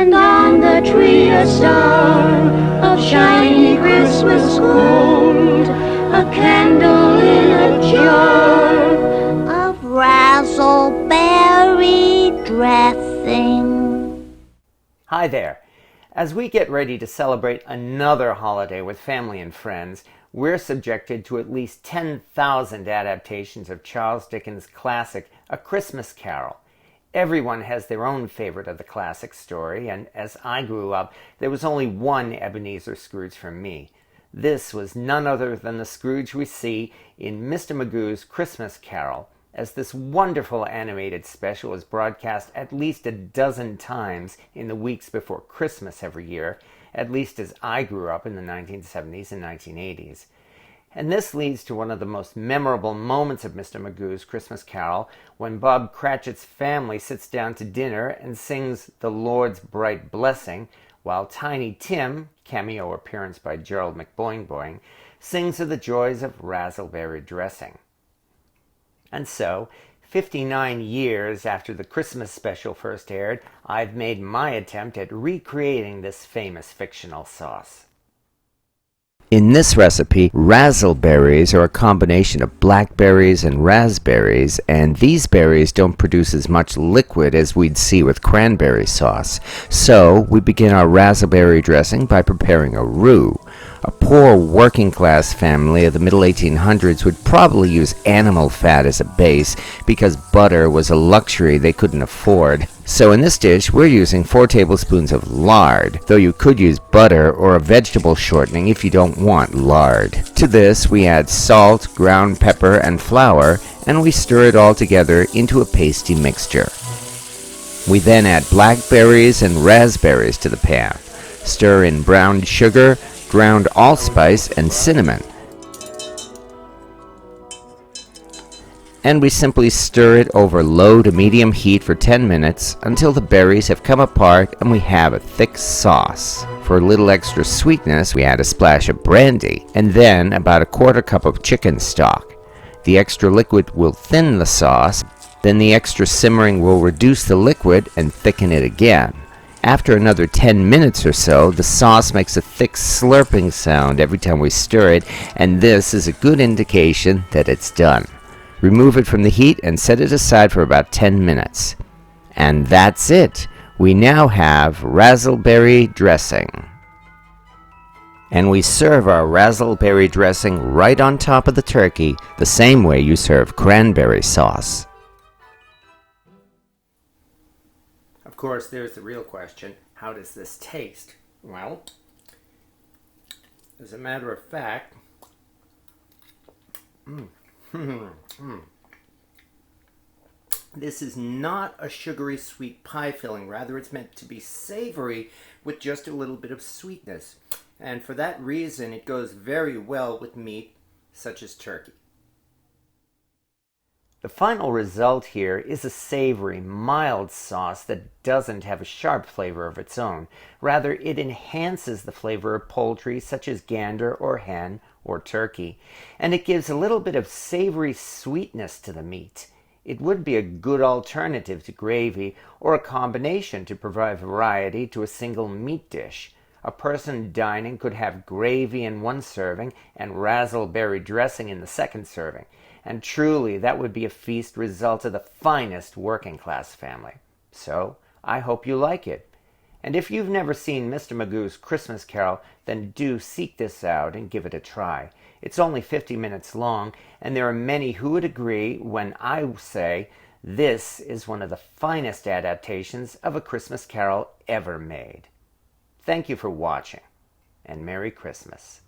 and on the tree a star of shiny Christmas gold, a candle in a jar of razzleberry dressing. Hi there. As we get ready to celebrate another holiday with family and friends, we're subjected to at least 10,000 adaptations of Charles Dickens' classic A Christmas Carol. Everyone has their own favorite of the classic story, and as I grew up, there was only one Ebenezer Scrooge for me. This was none other than the Scrooge we see in Mr. Magoo's Christmas Carol, as this wonderful animated special is broadcast at least a dozen times in the weeks before Christmas every year, at least as I grew up in the 1970s and 1980s. And this leads to one of the most memorable moments of Mr. Magoo's Christmas Carol, when Bob Cratchit's family sits down to dinner and sings The Lord's Bright Blessing, while Tiny Tim, cameo appearance by Gerald McBoing-Boing, sings of the joys of raspberry dressing. And so, 59 years after the Christmas special first aired, I've made my attempt at recreating this famous fictional sauce. In this recipe, razzleberries are a combination of blackberries and raspberries, and these berries don't produce as much liquid as we'd see with cranberry sauce. So, we begin our raspberry dressing by preparing a roux. A poor working-class family of the middle 1800s would probably use animal fat as a base because butter was a luxury they couldn't afford. So in this dish, we're using 4 tablespoons of lard, though you could use butter or a vegetable shortening if you don't want lard. To this, we add salt, ground pepper, and flour, and we stir it all together into a pasty mixture. We then add blackberries and raspberries to the pan. Stir in browned sugar, ground allspice, and cinnamon. And we simply stir it over low to medium heat for 10 minutes until the berries have come apart and we have a thick sauce. For a little extra sweetness, we add a splash of brandy and then about a 1/4 cup of chicken stock. The extra liquid will thin the sauce, then the extra simmering will reduce the liquid and thicken it again. After another 10 minutes or so, the sauce makes a thick slurping sound every time we stir it, and this is a good indication that it's done. Remove it from the heat and set it aside for about 10 minutes. And that's it. We now have razzleberry dressing. And we serve our razzleberry dressing right on top of the turkey, the same way you serve cranberry sauce. Of course, there's the real question, how does this taste? Well, as a matter of fact, this is not a sugary sweet pie filling. Rather, it's meant to be savory with just a little bit of sweetness. And for that reason, it goes very well with meat such as turkey. The final result here is a savory, mild sauce that doesn't have a sharp flavor of its own. Rather, it enhances the flavor of poultry such as gander or hen or turkey, and it gives a little bit of savory sweetness to the meat. It would be a good alternative to gravy or a combination to provide variety to a single meat dish. A person dining could have gravy in one serving and razzleberry dressing in the second serving. And truly, that would be a feast result of the finest working-class family. So, I hope you like it. And if you've never seen Mr. Magoo's Christmas Carol, then do seek this out and give it a try. It's only 50 minutes long, and there are many who would agree when I say this is one of the finest adaptations of A Christmas Carol ever made. Thank you for watching, and Merry Christmas.